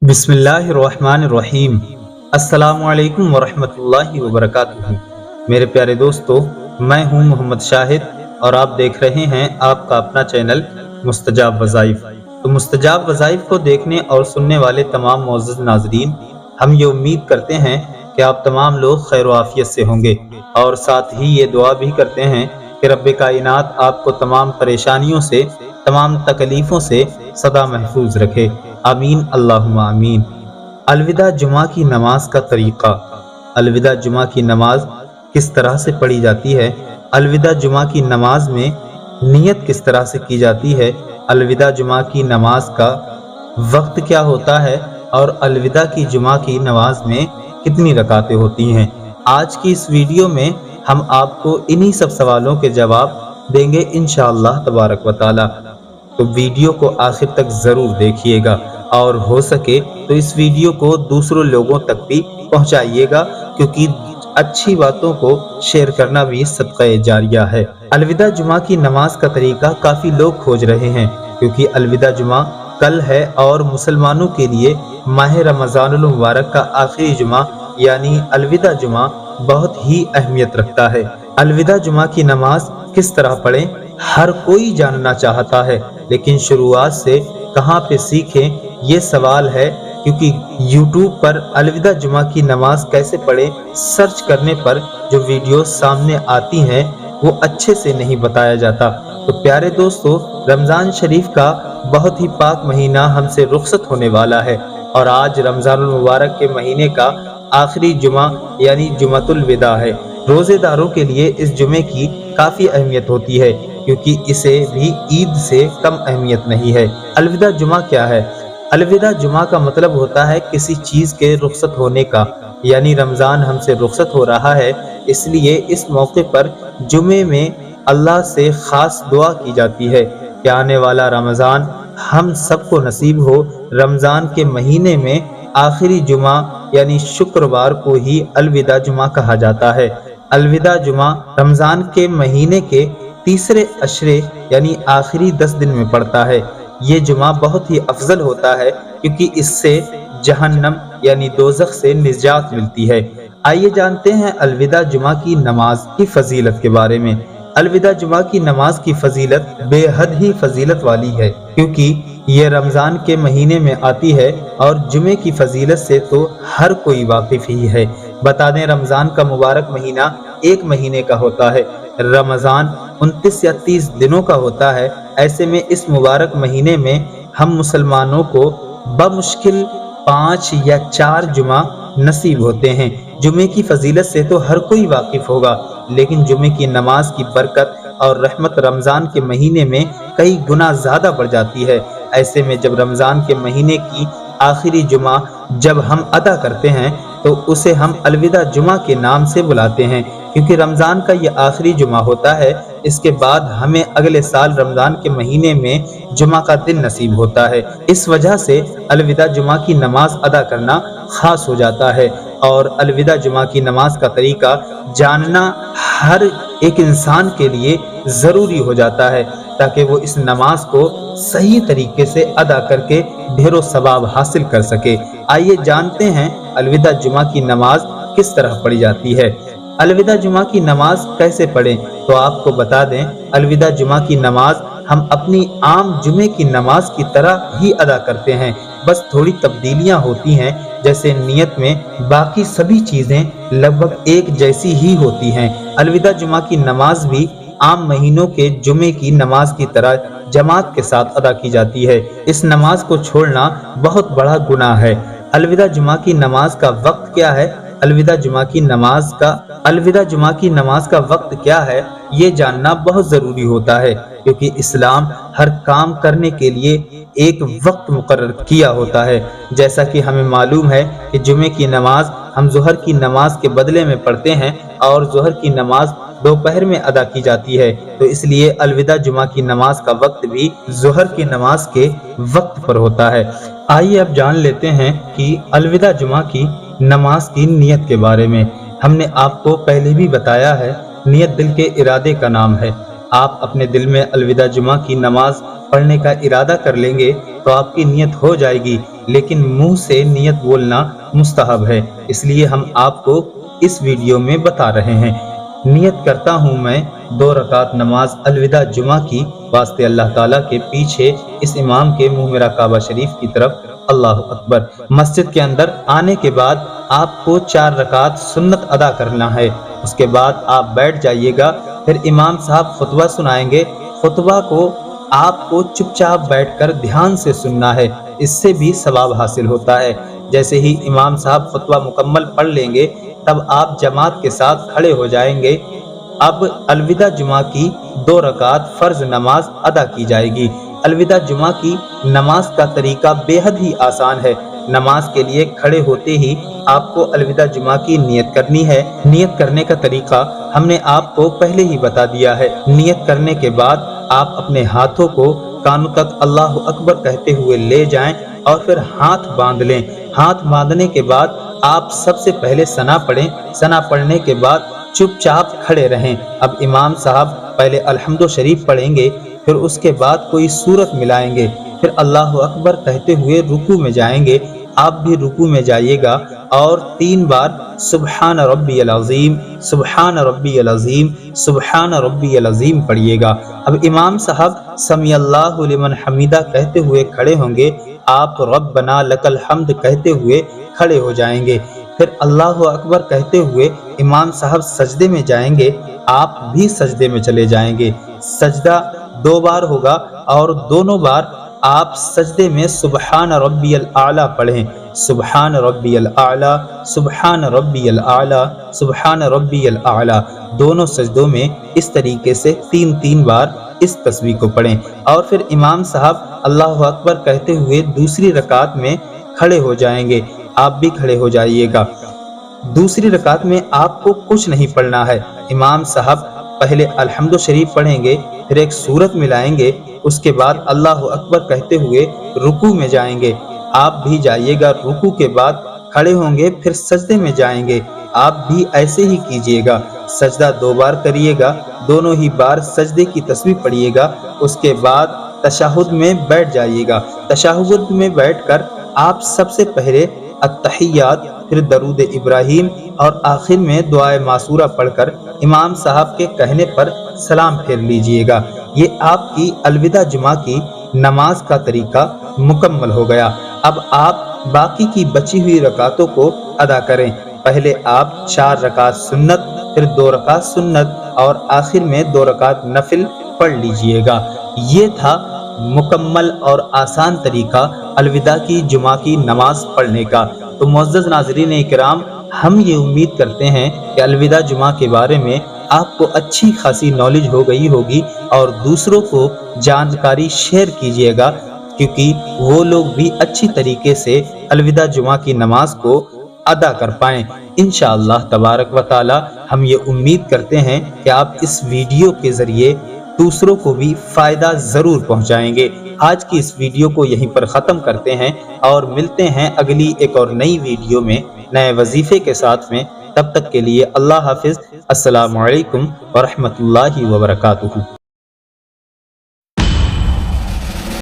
बिस्मिल्लाहिर्रहमानिर्रहीम। अस्सलामुअलैकुम वरहमतुल्लाहि वबरकातुहू। मेरे प्यारे दोस्तों, मैं हूं मोहम्मद शाहिद और आप देख रहे हैं आपका अपना चैनल मुस्तजाब वज़ाइफ। तो मुस्तजाब वज़ाइफ को देखने और सुनने वाले तमाम मोअज़्ज़ज़ नाज़रीन, हम ये उम्मीद करते हैं कि आप तमाम लोग खैर व आफियत से होंगे और साथ ही ये दुआ भी करते हैं कि रब्बे कायनात आपको तमाम परेशानियों से, तमाम तकलीफ़ों से सदा महफूज रखे। आमीन अल्लाहुम्मा आमीन। अलविदा जुमा की नमाज का तरीक़ा। अलविदा जुमा की नमाज किस तरह से पढ़ी जाती है? अलविदा जुमा की नमाज में नियत किस तरह से की जाती है? अलविदा जुमा की नमाज का वक्त क्या होता है? और अलविदा की जुमा की नमाज में कितनी रकातें होती हैं? आज की इस वीडियो में हम आपको इन्हीं सब सवालों के जवाब देंगे इंशाअल्लाह तबारक व तआला। तो वीडियो को आखिर तक ज़रूर देखिएगा और हो सके तो इस वीडियो को दूसरों लोगों तक भी पहुंचाइएगा, क्योंकि अच्छी बातों को शेयर करना भी सदक़े जारिया है। अलविदा जुमा की नमाज का तरीका काफ़ी लोग खोज रहे हैं, क्योंकि अलविदा जुमा कल है और मुसलमानों के लिए माह रमज़ानुल मुबारक का आखिरी जुमा यानी अलविदा जुमा बहुत ही अहमियत रखता है। अलविदा जुमा की नमाज किस तरह पढ़ें, हर कोई जानना चाहता है, लेकिन शुरुआत से कहाँ पे सीखें ये सवाल है, क्योंकि YouTube पर अलविदा जुमा की नमाज कैसे पढ़ें सर्च करने पर जो वीडियो सामने आती हैं वो अच्छे से नहीं बताया जाता। तो प्यारे दोस्तों, रमज़ान शरीफ का बहुत ही पाक महीना हमसे रुखसत होने वाला है और आज रमज़ानुल मुबारक के महीने का आखिरी जुमा यानी जुमतुल विदा है। रोज़ेदारों के लिए इस जुमे की काफ़ी अहमियत होती है, क्योंकि इसे भी ईद से कम अहमियत नहीं है। अलविदा जुमा क्या है? अलविदा जुमा का मतलब होता है किसी चीज़ के रुखसत होने का, यानी रमज़ान हमसे रुखसत हो रहा है, इसलिए इस मौके पर जुमे में अल्लाह से ख़ास दुआ की जाती है कि आने वाला रमज़ान हम सबको नसीब हो। रमज़ान के महीने में आखिरी जुमा यानी शुक्रवार को ही अलविदा जुमा कहा जाता है। अलविदा जुमा रमज़ान के महीने के तीसरे अशरे यानी आखिरी 10 दिन में पड़ता है। ये जुमा बहुत ही अफजल होता है, क्योंकि इससे जहन्नम यानी दोज़ख से निजात मिलती है। आइए जानते हैं अलविदा जुमा की नमाज की फजीलत के बारे में। अलविदा जुमा की नमाज की फजीलत बेहद ही फजीलत वाली है, क्योंकि ये रमज़ान के महीने में आती है और जुमे की फजीलत से तो हर कोई वाकिफ ही है। बता दें, रमज़ान का मुबारक महीना एक महीने का होता है। रमज़ान 29 या 30 दिनों का होता है। ऐसे में इस मुबारक महीने में हम मुसलमानों को बमुश्किल 5 या 4 जुमा नसीब होते हैं। जुमे की फजीलत से तो हर कोई वाकिफ होगा, लेकिन जुमे की नमाज की बरकत और रहमत रमज़ान के महीने में कई गुना ज़्यादा बढ़ जाती है। ऐसे में जब रमज़ान के महीने की आखिरी जुमा जब हम अदा करते हैं तो उसे हम अलविदा जुमा के नाम से बुलाते हैं, क्योंकि रमज़ान का ये आखिरी जुमा होता है। इसके बाद हमें अगले साल रमज़ान के महीने में जुमा का दिन नसीब होता है। इस वजह से अलविदा जुमा की नमाज अदा करना ख़ास हो जाता है और अलविदा जुमा की नमाज का तरीका जानना हर एक इंसान के लिए ज़रूरी हो जाता है, ताकि वो इस नमाज को सही तरीके से अदा करके ढेरों सवाब हासिल कर सके। आइए जानते हैं अलविदा जुमा की नमाज किस तरह पढ़ी जाती है। अलविदा जुमा की नमाज कैसे पढ़ें, तो आपको बता दें, अलविदा जुमा की नमाज हम अपनी आम जुमे की नमाज की तरह ही अदा करते हैं, बस थोड़ी तब्दीलियां होती हैं। जैसे नियत में बाकी सभी चीज़ें लगभग एक जैसी ही होती हैं। अलविदा जुमा की नमाज भी आम महीनों के जुमे की नमाज की तरह जमात के साथ अदा की जाती है। इस नमाज को छोड़ना बहुत बड़ा गुनाह है। अलविदा जुमा की नमाज का वक्त क्या है? अलविदा जुमा की नमाज का वक्त क्या है, ये जानना बहुत ज़रूरी होता है, क्योंकि इस्लाम हर काम करने के लिए एक वक्त मुकर्रर किया होता है। जैसा कि हमें मालूम है कि जुमे की नमाज हम ज़ोहर की नमाज के बदले में पढ़ते हैं और ज़ोहर की नमाज दोपहर में अदा की जाती है, तो इसलिए अलविदा जुमा की नमाज का वक्त भी ज़ोहर की नमाज के वक्त पर होता है। आइए अब जान लेते हैं कि अलविदा जुमा की नमाज की नियत के बारे में। हमने आपको पहले भी बताया है, नियत दिल के इरादे का नाम है। आप अपने दिल में अलविदा जुमा की नमाज पढ़ने का इरादा कर लेंगे तो आपकी नियत हो जाएगी لیکن منہ سے نیت بولنا مستحب ہے، اس لیے ہم آپ کو اس ویڈیو میں بتا رہے ہیں۔ نیت کرتا ہوں میں 2 رکعت نماز الوداع جمعہ کی واسطے اللہ تعالیٰ کے پیچھے اس امام کے منہ میرا کعبہ شریف کی طرف۔ اللہ اکبر۔ مسجد کے اندر آنے کے بعد آپ کو 4 رکعت سنت ادا کرنا ہے، اس کے بعد آپ بیٹھ جائیے گا، پھر امام صاحب خطبہ سنائیں گے، خطبہ کو آپ کو چپ چاپ بیٹھ کر دھیان سے سننا ہے، اس سے بھی ثواب حاصل ہوتا ہے۔ جیسے ہی امام صاحب خطبہ مکمل پڑھ لیں گے تب آپ جماعت کے ساتھ کھڑے ہو جائیں گے۔ اب الوداع جمعہ کی 2 رکعت فرض نماز ادا کی جائے گی۔ الوداع جمعہ کی نماز کا طریقہ بے حد ہی آسان ہے۔ نماز کے لیے کھڑے ہوتے ہی آپ کو الوداع جمعہ کی نیت کرنی ہے۔ نیت کرنے کا طریقہ ہم نے آپ کو پہلے ہی بتا دیا ہے۔ نیت کرنے کے بعد آپ اپنے ہاتھوں کو کانوں تک اللہ اکبر کہتے ہوئے لے جائیں اور پھر ہاتھ باندھ لیں۔ ہاتھ باندھنے کے بعد آپ سب سے پہلے ثنا پڑھیں۔ ثنا پڑھنے کے بعد چپ چاپ کھڑے رہیں۔ اب امام صاحب پہلے الحمد شریف پڑھیں گے، پھر اس کے بعد کوئی سورت ملائیں گے، پھر اللہ اکبر کہتے ہوئے رکوع میں جائیں گے۔ آپ بھی رکوع میں جائیے گا اور 3 بار سبحان ربی العظیم، سبحان ربی العظیم، سبحان ربی العظیم پڑھیے گا۔ اب امام صاحب سمی اللہ لمن حمیدہ کہتے ہوئے کھڑے ہوں گے، آپ ربنا لک الحمد کہتے ہوئے کھڑے ہو جائیں گے، پھر اللہ اکبر کہتے ہوئے امام صاحب سجدے میں جائیں گے، آپ بھی سجدے میں چلے جائیں گے۔ سجدہ 2 بار ہوگا اور دونوں بار آپ سجدے میں سبحان ربی الاعلیٰ پڑھیں۔ سبحان ربی الاعلیٰ، سبحان ربی الاعلیٰ، سبحان ربی الاعلیٰ، دونوں سجدوں میں اس طریقے سے 3 بار اس تسبیح کو پڑھیں، اور پھر امام صاحب اللہ اکبر کہتے ہوئے دوسری رکعت میں کھڑے ہو جائیں گے، آپ بھی کھڑے ہو جائیے گا۔ دوسری رکعت میں آپ کو کچھ نہیں پڑھنا ہے۔ امام صاحب پہلے الحمد شریف پڑھیں گے، پھر ایک سورت ملائیں گے، اس کے بعد اللہ اکبر کہتے ہوئے رکوع میں جائیں گے، آپ بھی جائیے گا۔ رکوع کے بعد کھڑے ہوں گے، پھر سجدے میں جائیں گے، آپ بھی ایسے ہی کیجیے گا۔ سجدہ 2 بار کریے گا، دونوں ہی بار سجدے کی تسبیح پڑھیے گا، اس کے بعد تشہد میں بیٹھ جائیے گا۔ تشہد میں بیٹھ کر آپ سب سے پہلے التحیات، پھر درود ابراہیم اور آخر میں دعائے معصورہ پڑھ کر امام صاحب کے کہنے پر سلام پھیر لیجئے گا۔ یہ آپ کی الوداع جمعہ کی نماز کا طریقہ مکمل ہو گیا۔ اب آپ باقی کی بچی ہوئی رکعتوں کو ادا کریں۔ پہلے آپ 4 رکعت سنت، پھر 2 رکعت سنت اور آخر میں 2 رکعت نفل پڑھ لیجئے گا۔ یہ تھا مکمل اور آسان طریقہ الوداع کی جمعہ کی نماز پڑھنے کا۔ تو معزز ناظرین اکرام، ہم یہ امید کرتے ہیں کہ الوداع جمعہ کے بارے میں آپ کو اچھی خاصی نالج ہو گئی ہوگی، اور دوسروں کو جانکاری شیئر کیجیے گا، کیونکہ وہ لوگ بھی اچھی طریقے سے الوداع جمعہ کی نماز کو ادا کر پائیں۔ انشاءاللہ تبارک و تعالی ہم یہ امید کرتے ہیں کہ آپ اس ویڈیو کے ذریعے دوسروں کو بھی فائدہ ضرور پہنچائیں گے۔ آج کی اس ویڈیو کو یہیں پر ختم کرتے ہیں اور ملتے ہیں اگلی ایک اور نئی ویڈیو میں نئے وظیفے کے ساتھ میں۔ تب تک کے لیے اللہ حافظ۔ السلام علیکم ورحمۃ اللہ وبرکاتہ۔